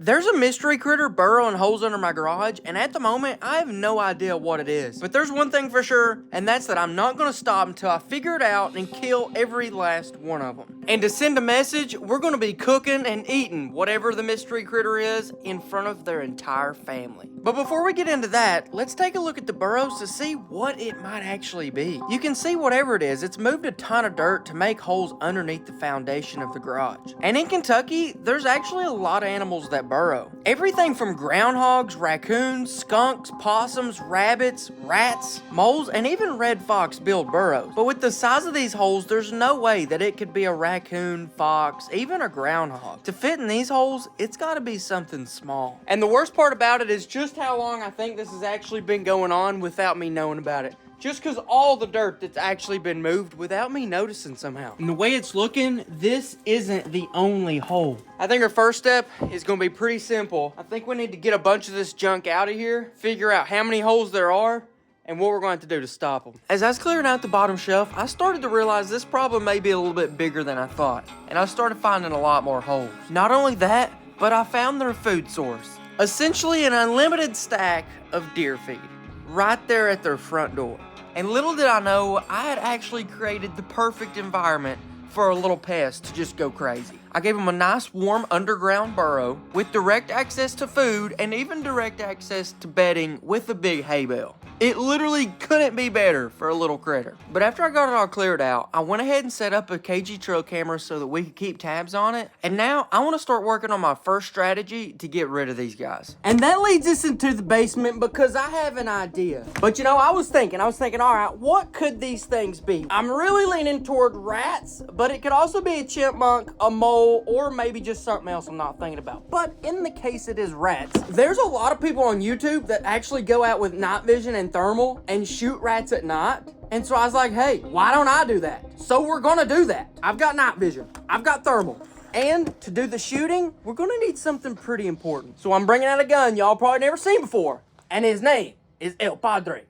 There's a mystery critter burrowing holes under my garage, and at the moment, I have no idea what it is. But there's one thing for sure, and that's that I'm not gonna stop until I figure it out and kill every last one of them. And to send a message, we're gonna be cooking and eating whatever the mystery critter is in front of their entire family. But before we get into that, let's take a look at the burrows to see what it might actually be. You can see whatever it is, it's moved a ton of dirt to make holes underneath the foundation of the garage. And in Kentucky, there's actually a lot of animals that burrow. Everything from groundhogs, raccoons, skunks, possums, rabbits, rats, moles, and even red fox build burrows. But with the size of these holes, there's no way that it could be a raccoon, fox, even a groundhog. To fit in these holes, it's gotta be something small. And the worst part about it is just how long I think this has actually been going on without me knowing about it. Just because all the dirt that's actually been moved without me noticing somehow. And the way it's looking, this isn't the only hole. I think our first step is gonna be pretty simple. I think we need to get a bunch of this junk out of here, figure out how many holes there are, and what we're going to do to stop them. As I was clearing out the bottom shelf, I started to realize this problem may be a little bit bigger than I thought. And I started finding a lot more holes. Not only that, but I found their food source. Essentially an unlimited stack of deer feed. Right there at their front door. And little did I know, I had actually created the perfect environment for a little pest to just go crazy. I gave them a nice warm underground burrow with direct access to food and even direct access to bedding with a big hay bale. It literally couldn't be better for a little critter. But after I got it all cleared out, I went ahead and set up a KG trail camera so that we could keep tabs on it. And now I want to start working on my first strategy to get rid of these guys. And that leads us into the basement because I have an idea. But you know, I was thinking, all right, what could these things be? I'm really leaning toward rats, but it could also be a chipmunk, a mole, or maybe just something else I'm not thinking about. But in the case it is rats, there's a lot of people on YouTube that actually go out with night vision and thermal and shoot rats at night. And so I was like, hey, why don't I do that? So we're gonna do that. I've got night vision, I've got thermal. And to do the shooting, we're gonna need something pretty important. So I'm bringing out a gun y'all probably never seen before. And his name is El Padre.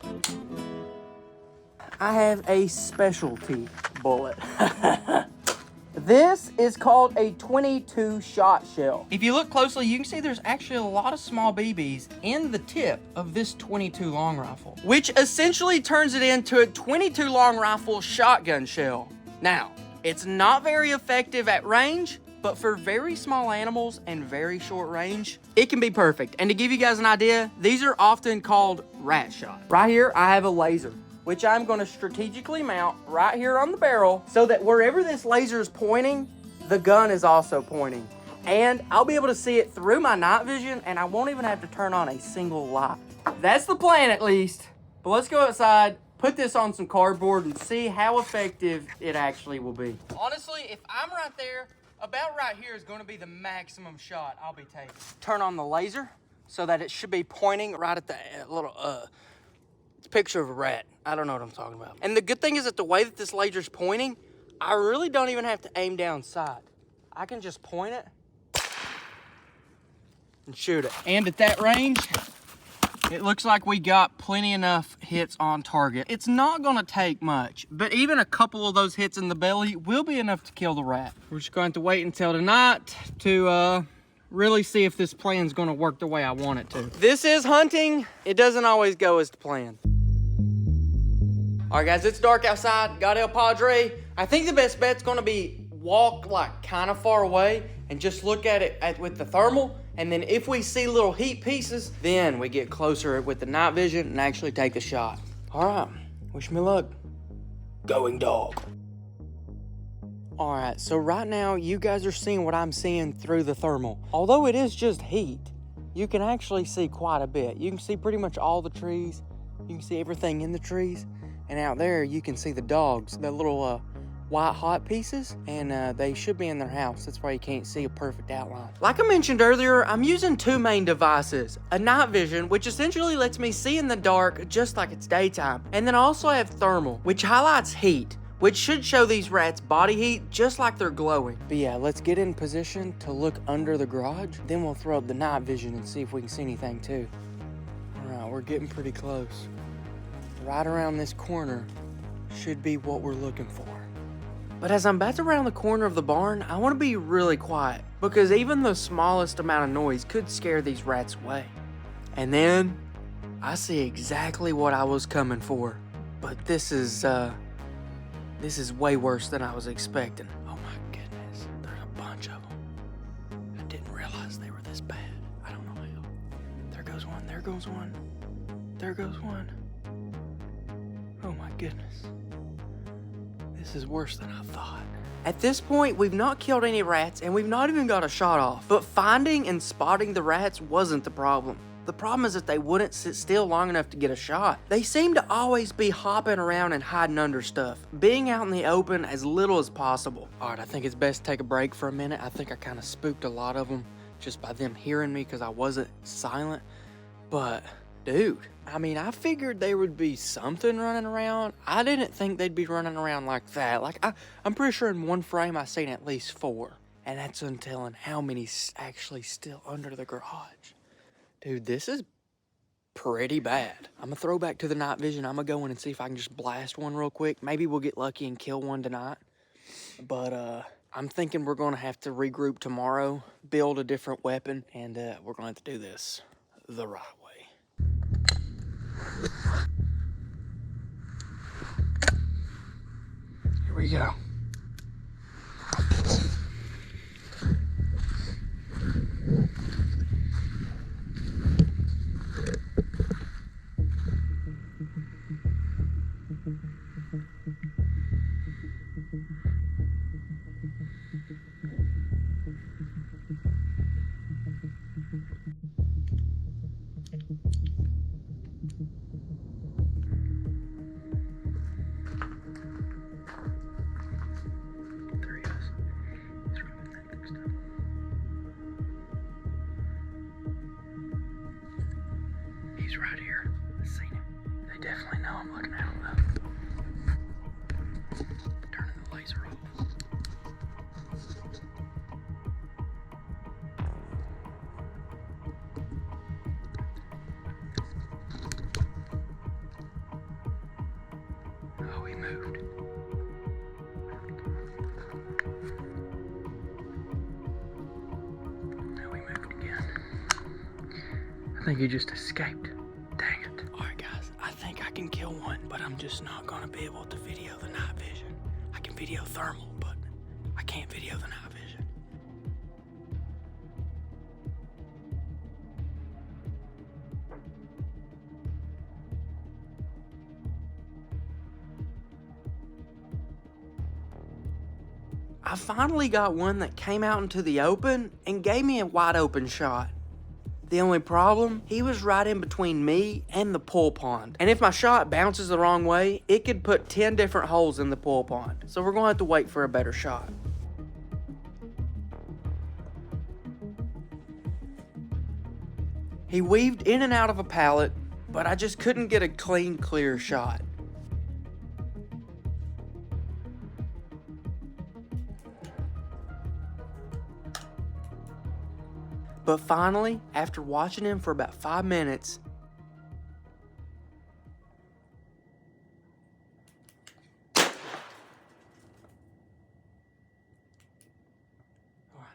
I have a specialty bullet. This is called a 22 shot shell. If you look closely, you can see there's actually a lot of small BBs in the tip of this 22 long rifle, which essentially turns it into a 22 long rifle shotgun shell. Now, it's not very effective at range, but for very small animals and very short range, it can be perfect. And to give you guys an idea, these are often called rat shot. Right here, I have a laser, which I'm gonna strategically mount right here on the barrel so that wherever this laser is pointing, the gun is also pointing. And I'll be able to see it through my night vision and I won't even have to turn on a single light. That's the plan at least. But let's go outside, put this on some cardboard and see how effective it actually will be. Honestly, if I'm right there, about right here is gonna be the maximum shot I'll be taking. Turn on the laser so that it should be pointing right at the little, it's a picture of a rat. I don't know what I'm talking about. And the good thing is that the way that this laser's pointing, I really don't even have to aim down sight. I can just point it and shoot it. And at that range, it looks like we got plenty enough hits on target. It's not gonna take much, but even a couple of those hits in the belly will be enough to kill the rat. We're just going to wait until tonight to really see if this plan's gonna work the way I want it to. This is hunting. It doesn't always go as planned. All right, guys, it's dark outside. Got El Padre. I think the best bet's gonna be walk like kind of far away and just look at it with the thermal. And then if we see little heat pieces, then we get closer with the night vision and actually take the shot. All right, wish me luck. Going dog. All right, so right now you guys are seeing what I'm seeing through the thermal. Although it is just heat, you can actually see quite a bit. You can see pretty much all the trees. You can see everything in the trees. And out there, you can see the dogs, the little white hot pieces, and they should be in their house. That's why you can't see a perfect outline. Like I mentioned earlier, I'm using two main devices. A night vision, which essentially lets me see in the dark just like it's daytime. And then I also have thermal, which highlights heat, which should show these rats body heat just like they're glowing. But yeah, let's get in position to look under the garage. Then we'll throw up the night vision and see if we can see anything too. All right, we're getting pretty close. Right around this corner should be what we're looking for. But as I'm about to round the corner of the barn, I want to be really quiet, because even the smallest amount of noise could scare these rats away. And then, I see exactly what I was coming for. But this is way worse than I was expecting. Oh my goodness, there's a bunch of them. I didn't realize they were this bad. I don't know how. There goes one, there goes one, there goes one. Oh my goodness. This is worse than I thought. At this point, we've not killed any rats and we've not even got a shot off. But finding and spotting the rats wasn't the problem. The problem is that they wouldn't sit still long enough to get a shot. They seem to always be hopping around and hiding under stuff, being out in the open as little as possible. All right, I think it's best to take a break for a minute. I think I kind of spooked a lot of them just by them hearing me because I wasn't silent. But, dude, I mean, I figured there would be something running around. I didn't think they'd be running around like that. Like, I'm pretty sure in one frame I seen at least 4. And that's untelling how many's actually still under the garage. Dude, this is pretty bad. I'm gonna throw back to the night vision. I'm gonna go in and see if I can just blast one real quick. Maybe we'll get lucky and kill one tonight. But I'm thinking we're gonna have to regroup tomorrow, build a different weapon, and we're gonna have to do this the right way. Here we go. He's right here. I've seen him. They definitely know I'm looking at him though. Turning the laser off. Oh, he moved. Now he moved again. I think he just escaped. Dang it. Alright guys, I think I can kill one, but I'm just not gonna be able to video the night vision. I can video thermal, but I can't video the night vision. I finally got one that came out into the open and gave me a wide open shot. The only problem, he was right in between me and the pool pond. And if my shot bounces the wrong way, it could put 10 different holes in the pool pond. So we're gonna have to wait for a better shot. He weaved in and out of a pallet, but I just couldn't get a clean, clear shot. But finally, after watching him for about 5 minutes,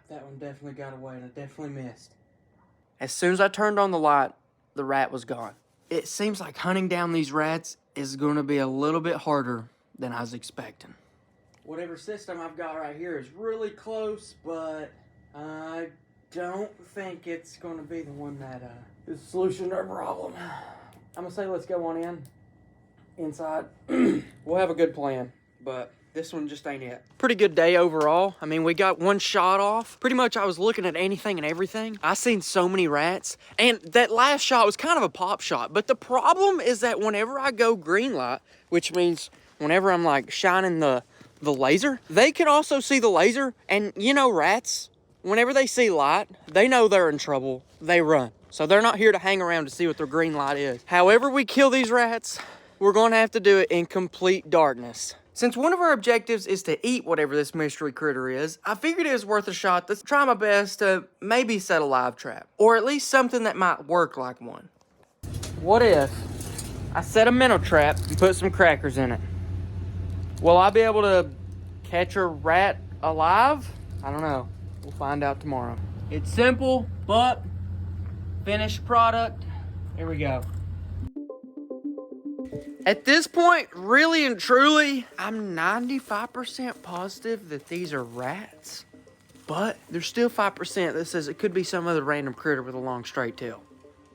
that one definitely got away and I definitely missed. As soon as I turned on the light, the rat was gone. It seems like hunting down these rats is going to be a little bit harder than I was expecting. Whatever system I've got right here is really close, but I don't think it's going to be the one that is the solution to our problem. I'm going to say let's go on inside. We'll have a good plan, but this one just ain't it. Pretty good day overall. I mean, we got one shot off. Pretty much I was looking at anything and everything. I seen so many rats, and that last shot was kind of a pop shot. But the problem is that whenever I go green light, which means whenever I'm like shining the laser, they can also see the laser. And you know, rats, whenever they see light, they know they're in trouble. They run. So they're not here to hang around to see what their green light is. However we kill these rats, we're going to have to do it in complete darkness. Since one of our objectives is to eat whatever this mystery critter is, I figured it was worth a shot to try my best to maybe set a live trap. Or at least something that might work like one. What if I set a minnow trap and put some crackers in it? Will I be able to catch a rat alive? I don't know. We'll find out tomorrow. It's simple, but finished product. Here we go. At this point, really and truly, I'm 95% positive that these are rats, but there's still 5% that says it could be some other random critter with a long straight tail.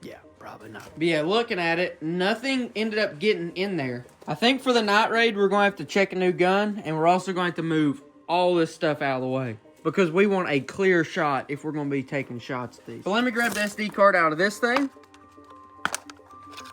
Yeah, probably not. But yeah, looking at it, nothing ended up getting in there. I think for the night raid, we're going to have to check a new gun, and we're also going to have to move all this stuff out of the way because we want a clear shot if we're going to be taking shots at these. So let me grab the SD card out of this thing.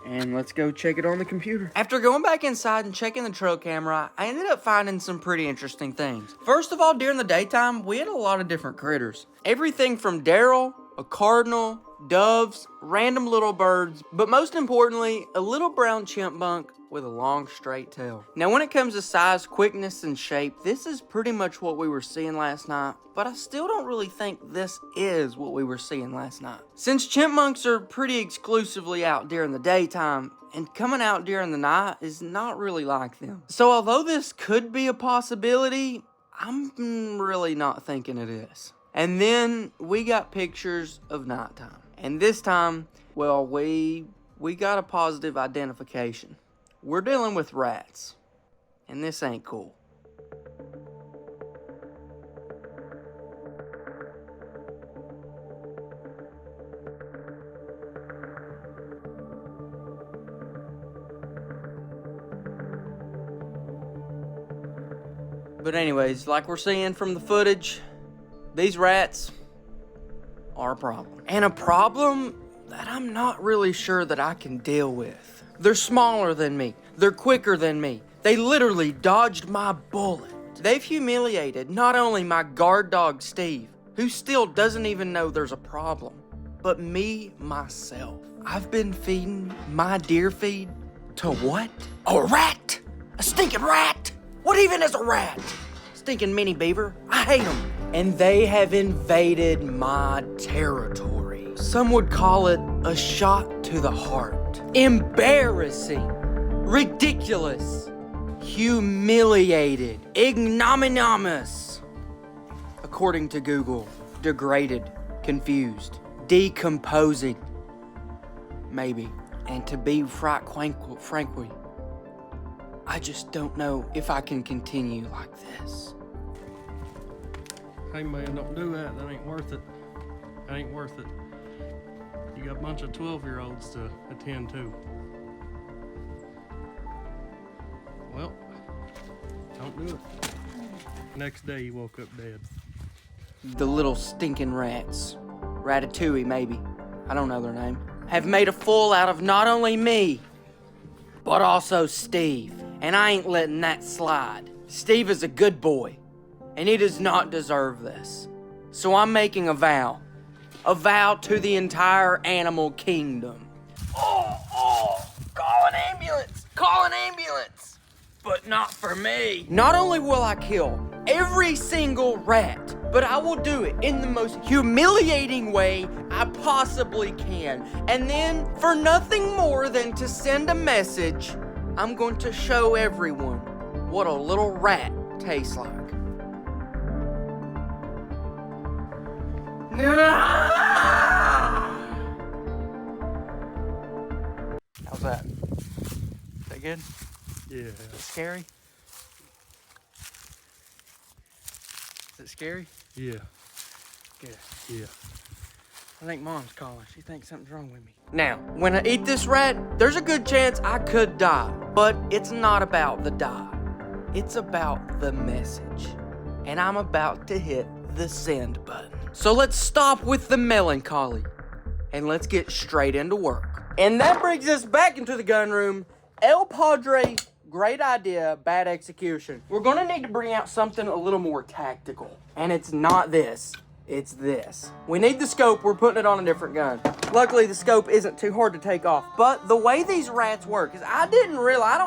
And let's go check it on the computer. After going back inside and checking the trail camera, I ended up finding some pretty interesting things. First of all, during the daytime, we had a lot of different critters. Everything from Daryl, a cardinal, doves, random little birds, but most importantly, a little brown chipmunk with a long straight tail. Now when it comes to size, quickness, and shape, this is pretty much what we were seeing last night, but I still don't really think this is what we were seeing last night. Since chipmunks are pretty exclusively out during the daytime, and coming out during the night is not really like them. So although this could be a possibility, I'm really not thinking it is. And then we got pictures of nighttime. And this time, well, we got a positive identification. We're dealing with rats, and this ain't cool. But anyways, like we're seeing from the footage, these rats are a problem. And a problem that I'm not really sure that I can deal with. They're smaller than me. They're quicker than me. They literally dodged my bullet. They've humiliated not only my guard dog, Steve, who still doesn't even know there's a problem, but me, myself. I've been feeding my deer feed to what? A rat! A stinking rat! What even is a rat? Stinking mini beaver. I hate them. And they have invaded my territory. Some would call it a shot to the heart. Embarrassing, ridiculous, humiliated, ignominious. According to Google, degraded, confused, decomposing, maybe. And to be frankly, I just don't know if I can continue like this. Hey man, don't do that. That ain't worth it. That ain't worth it. You got a bunch of 12-year-olds to attend to. Well, don't do it. Next day, you woke up dead. The little stinking rats, Ratatouille maybe, I don't know their name, have made a fool out of not only me, but also Steve. And I ain't letting that slide. Steve is a good boy, and he does not deserve this. So I'm making a vow to the entire animal kingdom. Oh, call an ambulance, but not for me. Not only will I kill every single rat, but I will do it in the most humiliating way I possibly can. And then, for nothing more than to send a message, I'm going to show everyone what a little rat tastes like. How's that? Is that good? Yeah. Is it scary? Is it scary? Yeah. Good. Yeah. I think Mom's calling. She thinks something's wrong with me. Now, when I eat this rat, there's a good chance I could die. But it's not about the die. It's about the message. And I'm about to hit the send button. So let's stop with the melancholy. And let's get straight into work. And that brings us back into the gun room. El Padre, great idea, bad execution. We're gonna need to bring out something a little more tactical. And it's not this. It's this. We need the scope, we're putting it on a different gun. Luckily, the scope isn't too hard to take off. But the way these rats work is I don't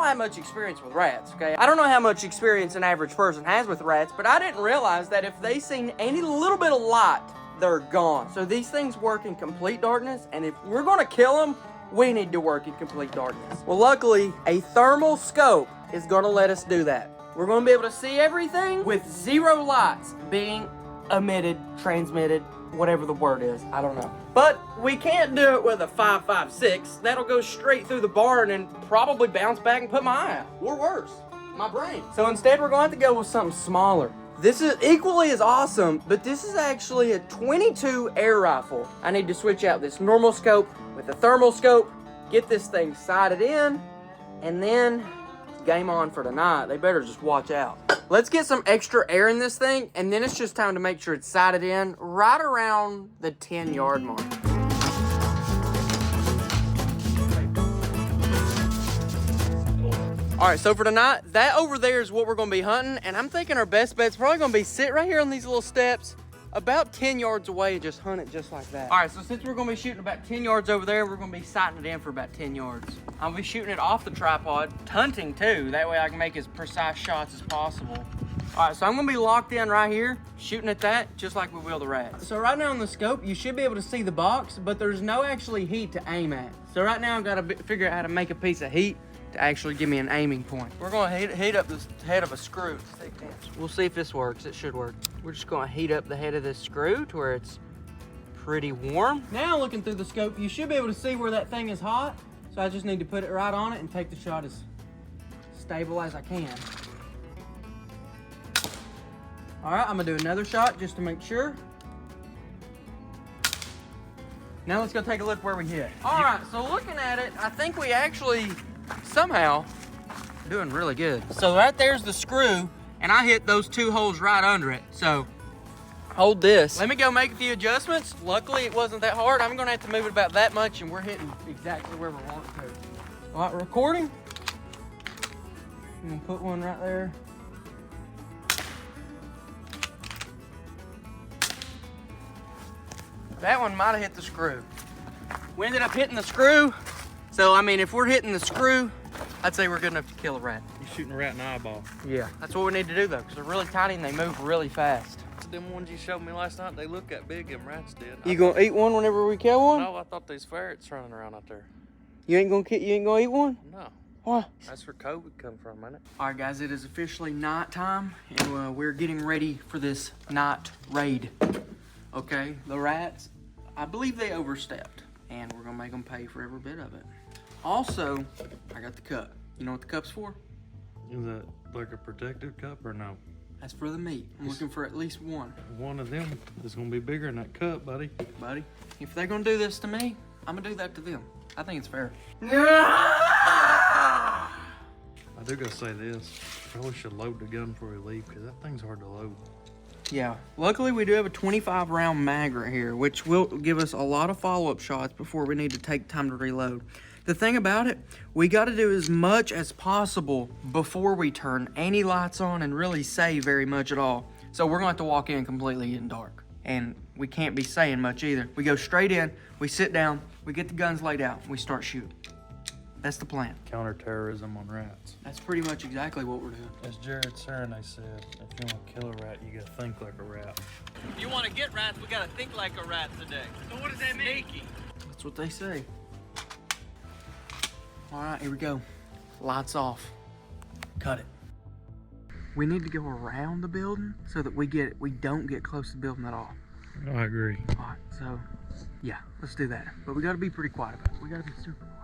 have much experience with rats, okay? I don't know how much experience an average person has with rats, but I didn't realize that if they seen any little bit of light, they're gone. So these things work in complete darkness, and if we're gonna kill them, we need to work in complete darkness. Well, luckily, a thermal scope is gonna let us do that. we're gonna be able to see everything with 0 lights being emitted, transmitted, whatever the word is, I don't know. But we can't do it with a 5.56. That'll go straight through the barn and probably bounce back and put my eye out. Or worse, my brain. So instead we're going to have to go with something smaller. This is equally as awesome, but this is actually a 22 air rifle. I need to switch out this normal scope with a thermal scope, get this thing sighted in, and then it's game on for tonight. They better just watch out. Let's get some extra air in this thing, and then it's just time to make sure it's sighted in right around the 10-yard mark. All right, so for tonight, that over there is what we're gonna be hunting, and I'm thinking our best bet's probably gonna be sit right here on these little steps, about 10 yards away, and just hunt it just like that. All right, so since we're gonna be shooting about 10 yards over there, we're gonna be sighting it in for about 10 yards. I'll be shooting it off the tripod, hunting too, that way I can make as precise shots as possible. All right, so I'm gonna be locked in right here, shooting at that, just like we will the rat. So right now on the scope, you should be able to see the box, but there's no actually heat to aim at. So right now I've gotta figure out how to make a piece of heat to actually give me an aiming point. We're gonna heat up this head of a screw. We'll see if this works. It should work. We're just gonna heat up the head of this screw to where it's pretty warm. Now looking through the scope, you should be able to see where that thing is hot. So I just need to put it right on it and take the shot as stable as I can. All right, I'm gonna do another shot just to make sure. Now let's go take a look where we hit. All right, so looking at it, I think we actually somehow doing really good. So right there's the screw, and I hit those 2 holes right under it. So hold this. Let me go make a few adjustments. Luckily it wasn't that hard. I'm gonna have to move it about that much, and we're hitting exactly where we want it to. All right, recording. I'm gonna put one right there. That one might have hit the screw. We ended up hitting the screw. So, I mean, if we're hitting the screw, I'd say we're good enough to kill a rat. You're shooting a rat in the eyeball. Yeah. That's what we need to do, though, because they're really tiny and they move really fast. Them ones you showed me last night, they look that big, them rats did. You gonna eat one whenever we kill one? No, I thought these ferrets running around out there. You ain't gonna eat one? No. Why? That's where COVID come from, ain't it? All right, guys, it is officially night time, and we're getting ready for this night raid. Okay, the rats, I believe they overstepped, and we're gonna make them pay for every bit of it. Also, I got the cup. You know what the cup's for? Is that like a protective cup or no? That's for the meat. I'm looking for at least one. One of them is gonna be bigger than that cup, buddy. Buddy, if they're gonna do this to me, I'm gonna do that to them. I think it's fair. I do gotta say this. I probably should load the gun before we leave, because that thing's hard to load. Yeah, luckily we do have a 25 round mag right here, which will give us a lot of follow-up shots before we need to take time to reload. The thing about it, we got to do as much as possible before we turn any lights on and really say very much at all. So we're going to have to walk in completely in dark. And we can't be saying much either. We go straight in, we sit down, we get the guns laid out, we start shooting. That's the plan. Counterterrorism on rats. That's pretty much exactly what we're doing. As Jared Serene said, if you want to kill a rat, you gotta think like a rat. If you want to get rats, we gotta think like a rat today. So what does that mean? That's what they say. All right, here we go. Lights off. Cut it. We need to go around the building so that we don't get close to the building at all. I agree. All right, so yeah, let's do that. But we got to be pretty quiet about it. We got to be super quiet.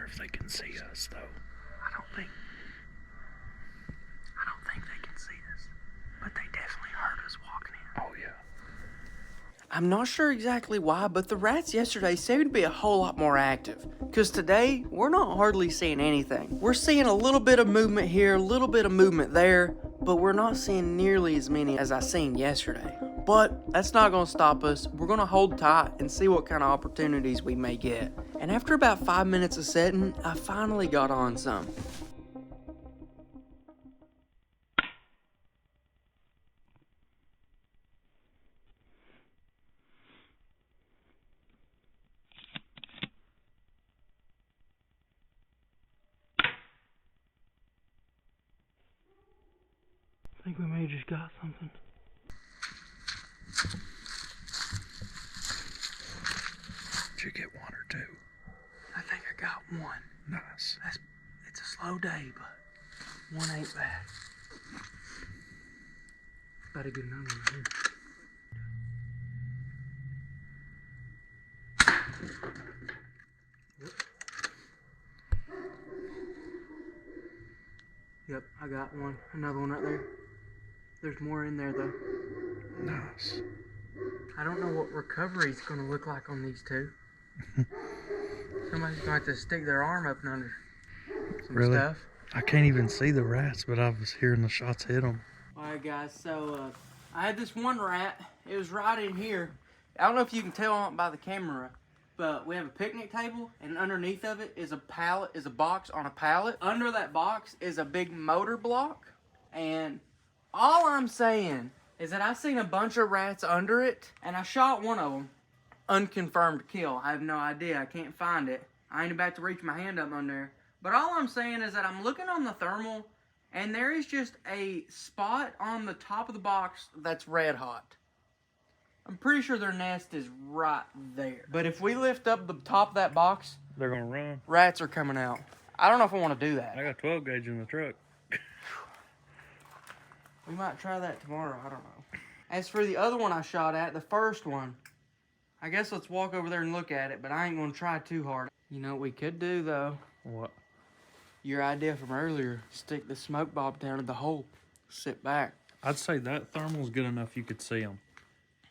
If they can see us, though. I don't think they can see us, but they definitely heard us walking in. Oh, yeah. I'm not sure exactly why, but the rats yesterday seemed to be a whole lot more active. Because today, we're not hardly seeing anything. We're seeing a little bit of movement here, a little bit of movement there, but we're not seeing nearly as many as I seen yesterday. But that's not going to stop us. We're going to hold tight and see what kind of opportunities we may get. And after about 5 minutes of setting, I finally got on some. think we may have just got something. Did you get one or two? I think I got one. Nice. It's a slow day, but one ain't bad. Better get another one here. Yep, I got one. Another one right there. There's more in there though. Nice. I don't know what recovery's gonna look like on these two. Somebody's gonna have to stick their arm up and under some Really? stuff. I can't even see the rats, but I was hearing the shots hit them. Alright guys, so I had this one rat. It was right in here. I don't know if you can tell by the camera, but we have a picnic table, and underneath of it is a box on a pallet. Under that box is a big motor block, and all I'm saying is that I seen a bunch of rats under it, and I shot one of them. Unconfirmed kill. I have no idea. I can't find it. I ain't about to reach my hand up on there. But all I'm saying is that I'm looking on the thermal, and there is just a spot on the top of the box that's red hot. I'm pretty sure their nest is right there. But if we lift up the top of that box, They're gonna run. rats are coming out. I don't know if I want to do that. I got 12 gauge in the truck. We might try that tomorrow. I don't know. As for the other one I shot at, the first one, I guess let's walk over there and look at it, but I ain't going to try too hard. You know what we could do, though? What? Your idea from earlier. Stick the smoke bomb down in the hole. Sit back. I'd say that thermal's good enough you could see them.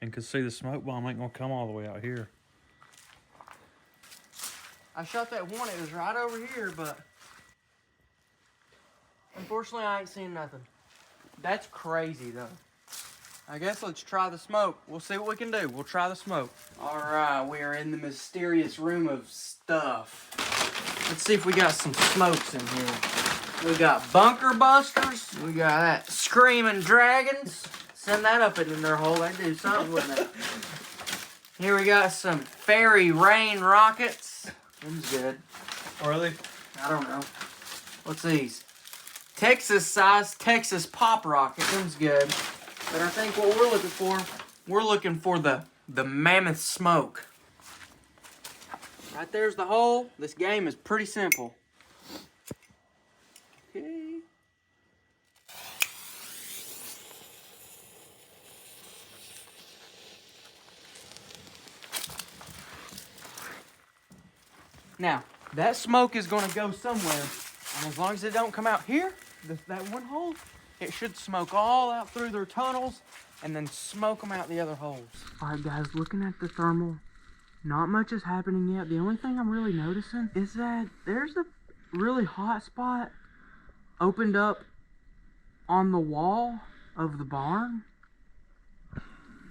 And could see the smoke bomb ain't gonna come all the way out here. I shot that one. It was right over here, but unfortunately I ain't seen nothing. That's crazy, though. I guess let's try the smoke. We'll see what we can do. We'll try the smoke. All right, we are in the mysterious room of stuff. Let's see if we got some smokes in here. We got bunker busters. We got that screaming dragons. Send that up in their hole. That'd do something, wouldn't it? Here we got some fairy rain rockets. Them's good. Are they? I don't know. What's these? Texas size Texas pop rocket. Them's good. But I think what we're looking for the mammoth smoke. Right there's the hole. This game is pretty simple. Okay. Now, that smoke is going to go somewhere, and as long as it don't come out here, that one hole, it should smoke all out through their tunnels, and then smoke them out the other holes. Alright guys, looking at the thermal, not much is happening yet. The only thing I'm really noticing is that there's a really hot spot opened up on the wall of the barn.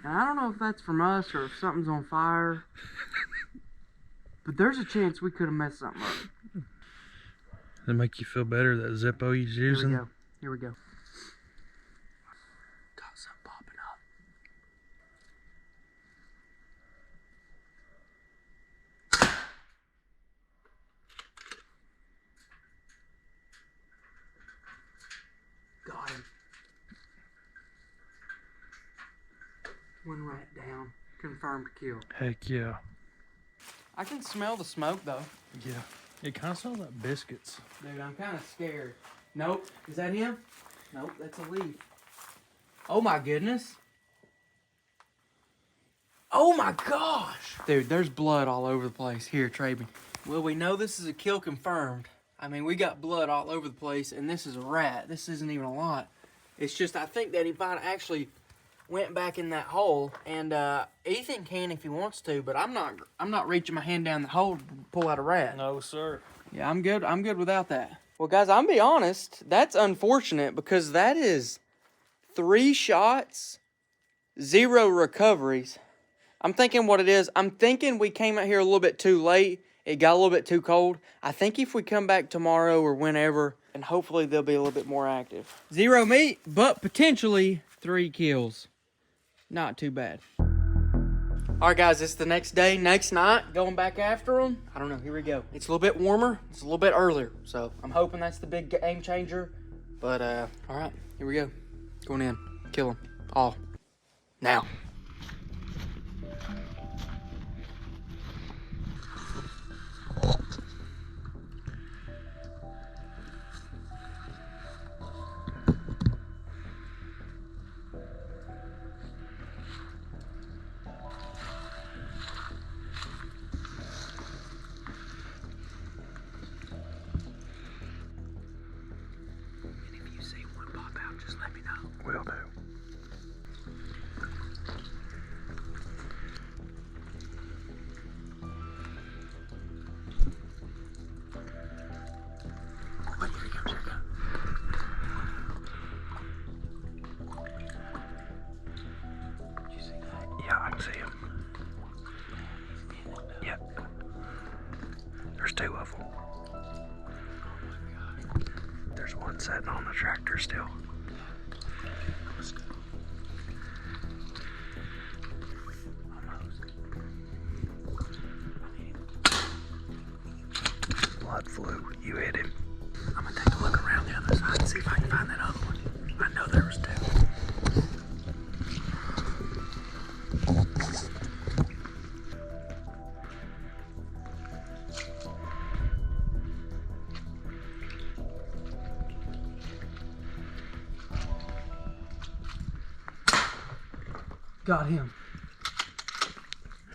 And I don't know if that's from us or if something's on fire. But there's a chance we could have messed something up. Does it make you feel better, that Zippo he's using? Here we go. Here we go. Got something popping up. Got him. One rat down. Confirmed kill. Heck yeah. I can smell the smoke though. Yeah. It kind of smells like biscuits. Dude, I'm kind of scared. Nope. Is that him? Nope, that's a leaf. Oh my goodness. Oh my gosh. Dude, there's blood all over the place. Here, trade me. Well, we know this is a kill confirmed. I mean, we got blood all over the place, and this is a rat. This isn't even a lot. It's just, I think that he might actually went back in that hole, and Ethan can if he wants to, but I'm not reaching my hand down the hole to pull out a rat. No, sir. Yeah, I'm good without that. Well, guys, I'm be honest, that's unfortunate because that is 3 shots, 0 recoveries. I'm thinking what it is. I'm thinking we came out here a little bit too late. It got a little bit too cold. I think if we come back tomorrow or whenever, and hopefully they'll be a little bit more active. 0 meat, but potentially 3 kills. Not too bad. Alright guys, it's the next day, next night, going back after them. I don't know, here we go. It's a little bit warmer, it's a little bit earlier, so I'm hoping that's the big game changer. But, alright, here we go. Going in. Kill them. All. Now. Will do. Yeah, I can see him. Yep. There's two of them. There's one sitting on the tractor still. Blood flew. You hit him. I'm gonna take a look around the other side and see if I can find that other one. I know there was two. Got him.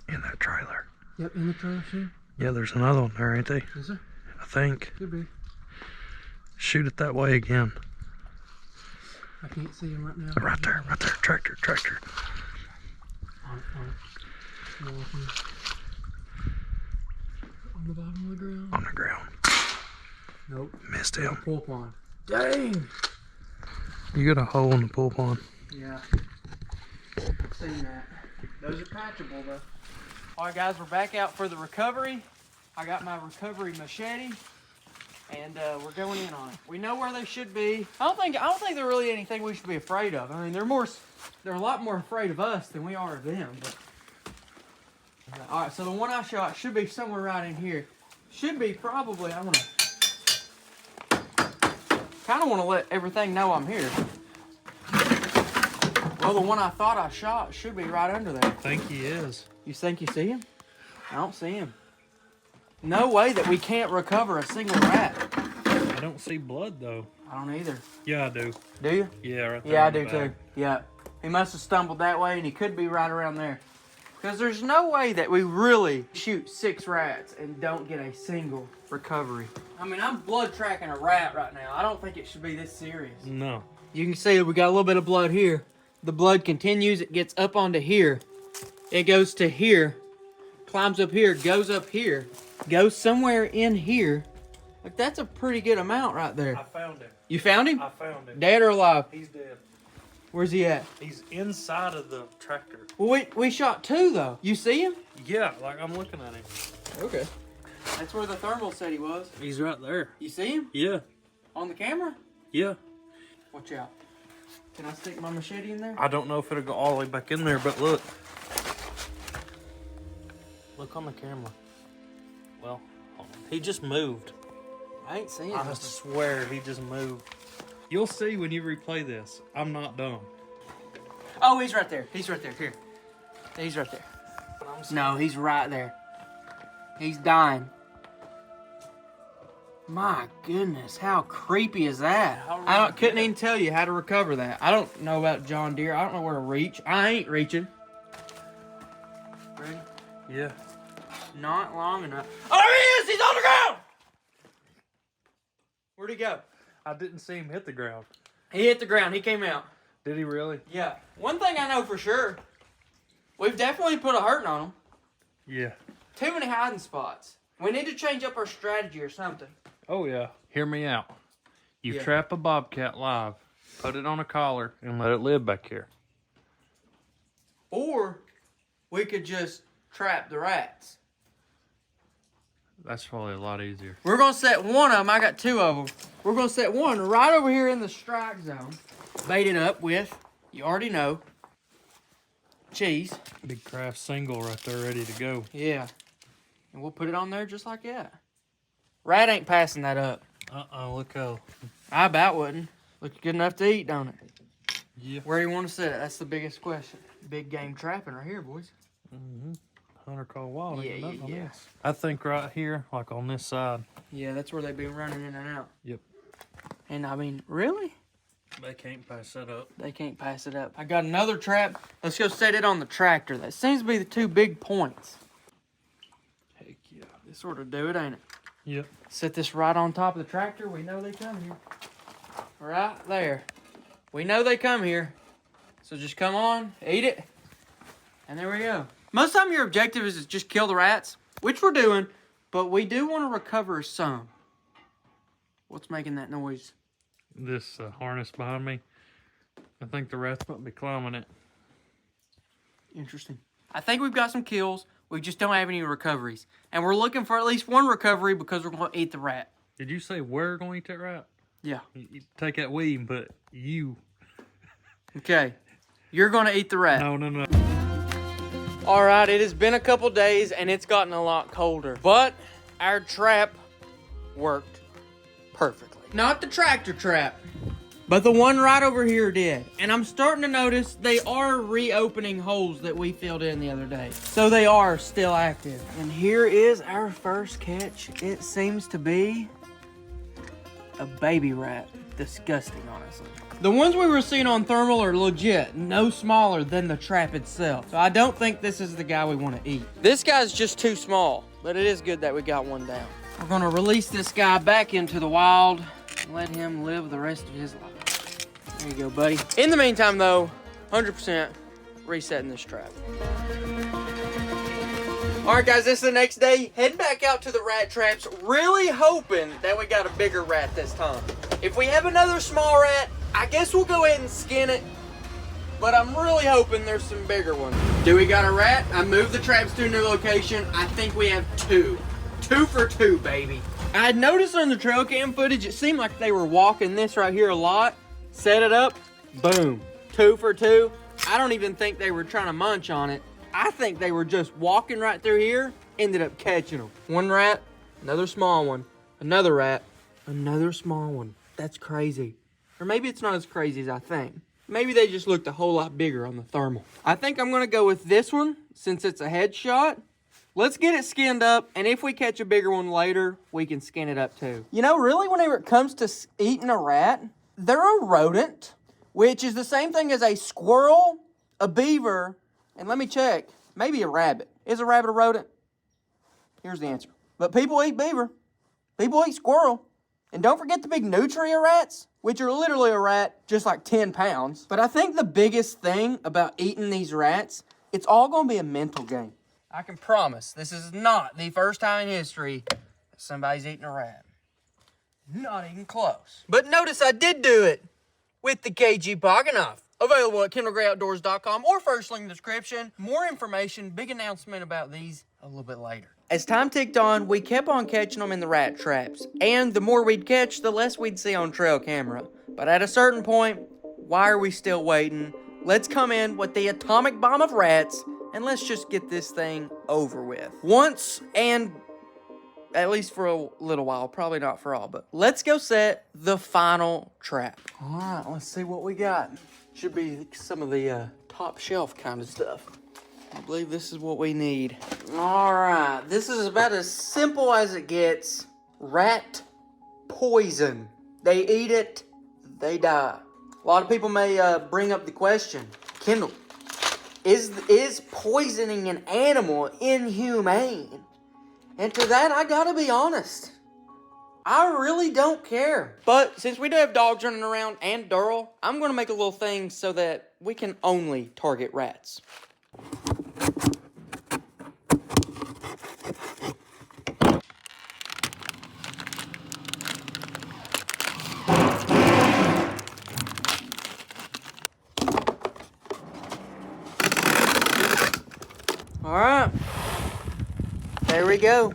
In that trailer. Yep, in the trailer too. Yeah, there's another one there, ain't they? Is there? I think. Could be. Shoot it that way again. I can't see him right now. Right there, right there. Tractor, tractor. On it. On the bottom of the ground. On the ground. Nope. Missed him. Pool pond. Dang! You got a hole in the pool pond. Yeah. I've seen that. Those are patchable though. Alright guys, we're back out for the recovery. I got my recovery machete and we're going in on it. We know where they should be. I don't think they're really anything we should be afraid of. I mean they're a lot more afraid of us than we are of them, but alright, so the one I shot should be somewhere right in here. Should be probably kinda wanna let everything know I'm here. Well, the one I thought I shot should be right under there. I think he is. You think you see him? I don't see him. No way that we can't recover a single rat. I don't see blood though. I don't either. Yeah, I do. Do you? Yeah, right there. Yeah, I in the do too. back. Yeah. He must have stumbled that way and he could be right around there. Because there's no way that we really shoot 6 rats and don't get a single recovery. I mean, I'm blood tracking a rat right now. I don't think it should be this serious. No. You can see we got a little bit of blood here. The blood continues, it gets up onto here. It goes to here, climbs up here, goes up here, goes somewhere in here. Like, that's a pretty good amount right there. I found him. You found him? I found him. Dead or alive? He's dead. Where's he at? He's inside of the tractor. Well, we shot 2 though. You see him? Yeah, like I'm looking at him. Okay. That's where the thermal said he was. He's right there. You see him? Yeah. On the camera? Yeah. Watch out. Can I stick my machete in there? I don't know if it'll go all the way back in there, but look. Look on the camera. Well, hold on. He just moved. I ain't seeing I him. swear he just moved. You'll see when you replay this. I'm not dumb. Oh, he's right there. He's right there. Here. He's right there. No, he's right there. He's dying. My goodness, how creepy is that? Couldn't even tell you how to recover that. I don't know about John Deere. I don't know where to reach. I ain't reaching. Ready? Yeah. Not long enough. Oh, there he is! He's on the ground! Where'd he go? I didn't see him hit the ground. He hit the ground. He came out. Did he really? Yeah. One thing I know for sure, we've definitely put a hurting on him. Yeah. Too many hiding spots. We need to change up our strategy or something. Oh, yeah. Hear me out. You Yeah. trap a bobcat live, put it on a collar, and let it live back here. Or we could just trap the rats. That's probably a lot easier. We're going to set one of them. I got 2 of them. We're going to set one right over here in the strike zone. Bait it up with, you already know, cheese. Big craft single right there ready to go. Yeah. And we'll put it on there just like that. Rat ain't passing that up. Look how... I about wouldn't. Looks good enough to eat, don't it? Yeah. Where do you want to set it? That's the biggest question. Big game trapping right here, boys. Hunter called wild. Yeah, ain't nothing on yeah. this. I think right here, like on this side. Yeah, that's where they've been running in and out. Yep. And I mean, really? They can't pass that up. They can't pass it up. I got another trap. Let's go set it on the tractor. That seems to be the two big points. Heck yeah. This sort of do it, ain't it? Yep. Set this right on top of the tractor. We know they come here. Right there. We know they come here. So just come on, eat it, and there we go. Most of the time your objective is to just kill the rats, which we're doing, but we do want to recover some. What's making that noise? This harness behind me. I think the rats might be climbing it. Interesting. I think we've got some kills. We just don't have any recoveries. And we're looking for at least one recovery because we're going to eat the rat. Did you say we're going to eat that rat? Yeah. You take that we and put you. Okay. You're going to eat the rat. No. All right, it has been a couple days and it's gotten a lot colder. But our trap worked perfectly. Not the tractor trap, but the one right over here did. And I'm starting to notice they are reopening holes that we filled in the other day. So they are still active. And here is our first catch. It seems to be a baby rat. Disgusting, honestly. The ones we were seeing on thermal are legit, no smaller than the trap itself. So I don't think this is the guy we want to eat. This guy's just too small, but it is good that we got one down. We're gonna release this guy back into the wild and let him live the rest of his life. There you go, buddy. In the meantime though, 100% resetting this trap. All right, guys, this is the next day. Heading back out to the rat traps, really hoping that we got a bigger rat this time. If we have another small rat, I guess we'll go ahead and skin it, but I'm really hoping there's some bigger ones. Do we got a rat? I moved the traps to a new location. I think we have two. 2 for 2, baby. I had noticed on the trail cam footage, it seemed like they were walking this right here a lot. Set it up, boom. 2 for 2. I don't even think they were trying to munch on it. I think they were just walking right through here, ended up catching them. One rat, another small one, another rat, another small one. That's crazy. Or maybe it's not as crazy as I think. Maybe they just looked a whole lot bigger on the thermal. I think I'm gonna go with this one since it's a headshot. Let's get it skinned up, and if we catch a bigger one later, we can skin it up too. You know, really, whenever it comes to eating a rat, they're a rodent, which is the same thing as a squirrel, a beaver, and let me check, maybe a rabbit. Is a rabbit a rodent? Here's the answer. But people eat beaver. People eat squirrel. And don't forget the big nutria rats, which are literally a rat, just like 10 pounds. But I think the biggest thing about eating these rats, it's all going to be a mental game. I can promise this is not the first time in history that somebody's eating a rat. Not even close. But notice I did do it with the KG Pocket Knife. Available at KendallGrayOutdoors.com or first link in the description. More information, big announcement about these a little bit later. As time ticked on, we kept on catching them in the rat traps. And the more we'd catch, the less we'd see on trail camera. But at a certain point, why are we still waiting? Let's come in with the atomic bomb of rats and let's just get this thing over with. Once and at least for a little while, probably not for all, but let's go set the final trap. All right, let's see what we got. Should be some of the top shelf kind of stuff. I believe this is what we need. All right, this is about as simple as it gets. Rat poison. They eat it, they die. A lot of people may bring up the question, Kendall, is poisoning an animal inhumane? And to that, I gotta be honest. I really don't care. But since we do have dogs running around and Durrell, I'm gonna make a little thing so that we can only target rats. All right, there we go.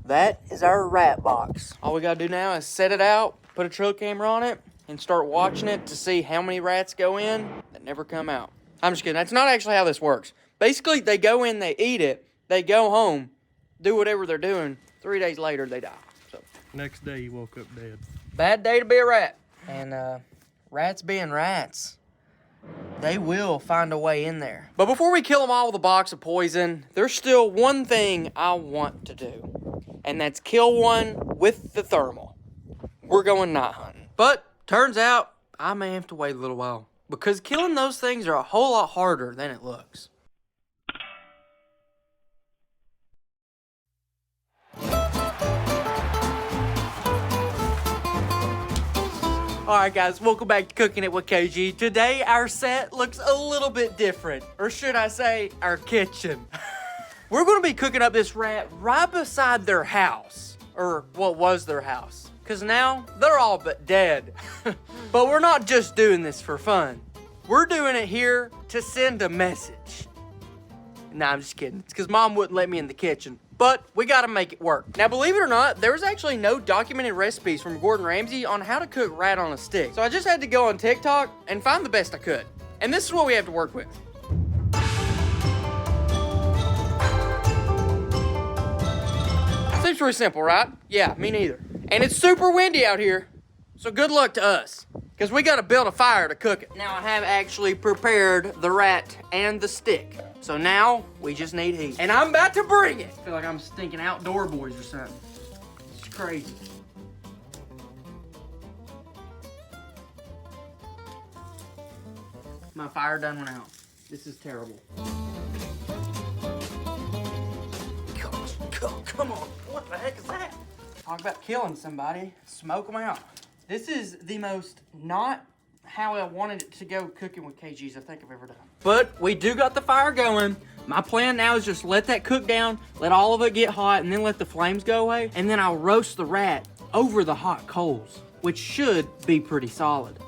That is our rat box. All we gotta do now is set it out, put a trail camera on it, and start watching it to see how many rats go in that never come out. I'm just kidding, that's not actually how this works. Basically, they go in, they eat it, they go home, do whatever they're doing, 3 days later they die. So Next day you woke up dead. bad day to be a rat. And rats being rats, they will find a way in there. But before we kill them all with a box of poison, there's still one thing I want to do. And that's kill one with the thermal. We're going night hunting. But turns out I may have to wait a little while, because killing those things are a whole lot harder than it looks. Alright guys, welcome back to Cooking It with KG. Today our set looks a little bit different. Or should I say, our kitchen. We're going to be cooking up this rat right beside their house. Or what was their house. Because now, they're all but dead. But we're not just doing this for fun. We're doing it here to send a message. Nah, I'm just kidding. It's because Mom wouldn't let me in the kitchen. But we gotta make it work. Now, believe it or not, there was actually no documented recipes from Gordon Ramsay on how to cook rat on a stick. So I just had to go on TikTok and find the best I could. And this is what we have to work with. Seems pretty simple, right? Yeah, me neither. And it's super windy out here, so good luck to us. Because we gotta build a fire to cook it. Now I have actually prepared the rat and the stick. So now we just need heat. And I'm about to bring it. I feel like I'm stinking outdoor boys or something. It's crazy. My fire done went out. This is terrible. Come on. What the heck is that? Talk about killing somebody. Smoke them out. This is the most not how I wanted it to go cooking with KGs I think I've ever done. But we do got the fire going. My plan now is just let that cook down, let all of it get hot, and then let the flames go away. And then I'll roast the rat over the hot coals, which should be pretty solid.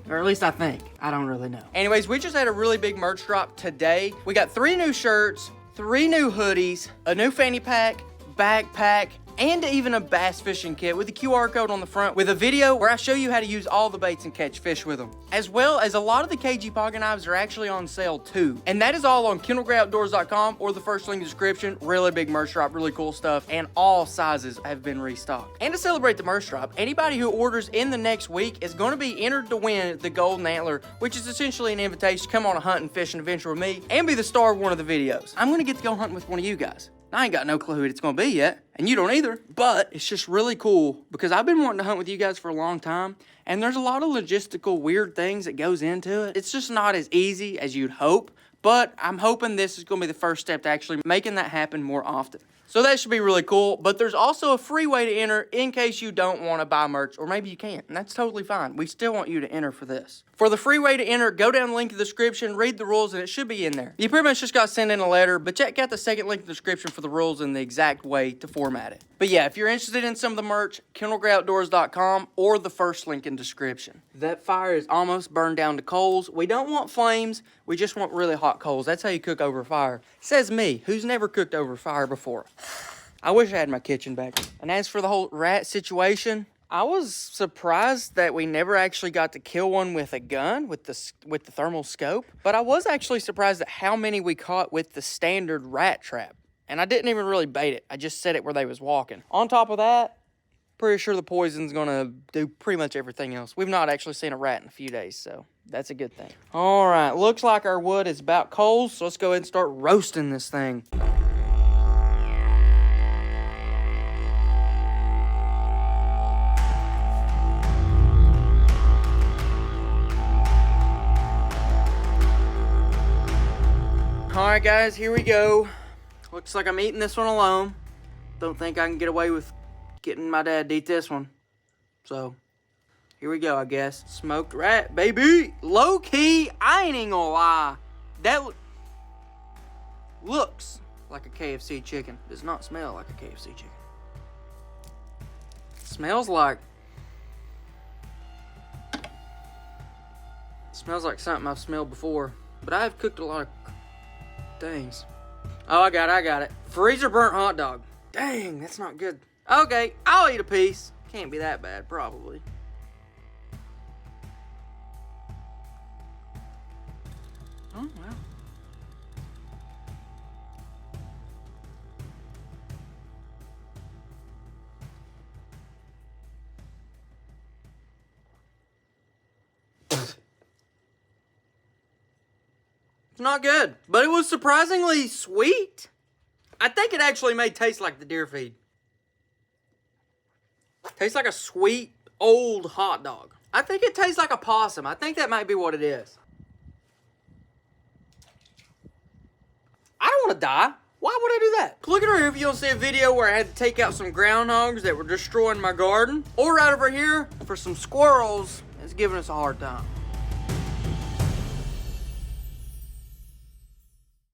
Or at least I think. I don't really know. Anyways, we just had a really big merch drop today. We got 3 new shirts, 3 new hoodies, a new fanny pack, backpack, and even a bass fishing kit with a QR code on the front with a video where I show you how to use all the baits and catch fish with them. As well as a lot of the KG pocket knives are actually on sale too. And that is all on KendallGrayOutdoors.com or the first link in the description. Really big merch drop, really cool stuff, and all sizes have been restocked. And to celebrate the merch drop, anybody who orders in the next week is going to be entered to win the Golden Antler, which is essentially an invitation to come on a hunt and fishing adventure with me and be the star of one of the videos. I'm going to get to go hunting with one of you guys. I ain't got no clue who it's gonna be yet, and you don't either, but it's just really cool because I've been wanting to hunt with you guys for a long time, and there's a lot of logistical weird things that goes into it. It's just not as easy as you'd hope, but I'm hoping this is gonna be the first step to actually making that happen more often. So that should be really cool, but there's also a free way to enter in case you don't want to buy merch, or maybe you can't, and that's totally fine. We still want you to enter for this. For the free way to enter, go down the link in the description, read the rules, and it should be in there. You pretty much just got to send in a letter, but check out the second link in the description for the rules and the exact way to format it. But yeah, if you're interested in some of the merch, KendallGrayOutdoors.com or the first link in the description. That fire is almost burned down to coals. We don't want flames, we just want really hot coals. That's how you cook over fire. Says me, who's never cooked over fire before. I wish I had my kitchen back. And as for the whole rat situation, I was surprised that we never actually got to kill one with a gun, with the thermal scope. But I was actually surprised at how many we caught with the standard rat trap. And I didn't even really bait it. I just set it where they was walking. On top of that, pretty sure the poison's gonna do pretty much everything else. We've not actually seen a rat in a few days, so that's a good thing. All right, looks like our wood is about cold, so let's go ahead and start roasting this thing. Alright guys, here we go. Looks like I'm eating this one alone. Don't think I can get away with getting my dad to eat this one. So, here we go, I guess. Smoked rat, baby! Low key, I ain't even gonna lie. That looks like a KFC chicken. Does not smell like a KFC chicken. Smells like something I've smelled before. But I have cooked a lot of things. Oh, I got it. Freezer burnt hot dog. Dang, that's not good. Okay, I'll eat a piece. Can't be that bad, probably. Oh, wow. Not good, but it was surprisingly sweet. I think it actually may taste like the deer feed. Tastes like a sweet, old hot dog. I think it tastes like a possum. I think that might be what it is. I don't want to die. Why would I do that? Click over here if you want to see a video where I had to take out some groundhogs that were destroying my garden. Or right over here for some squirrels that's giving us a hard time.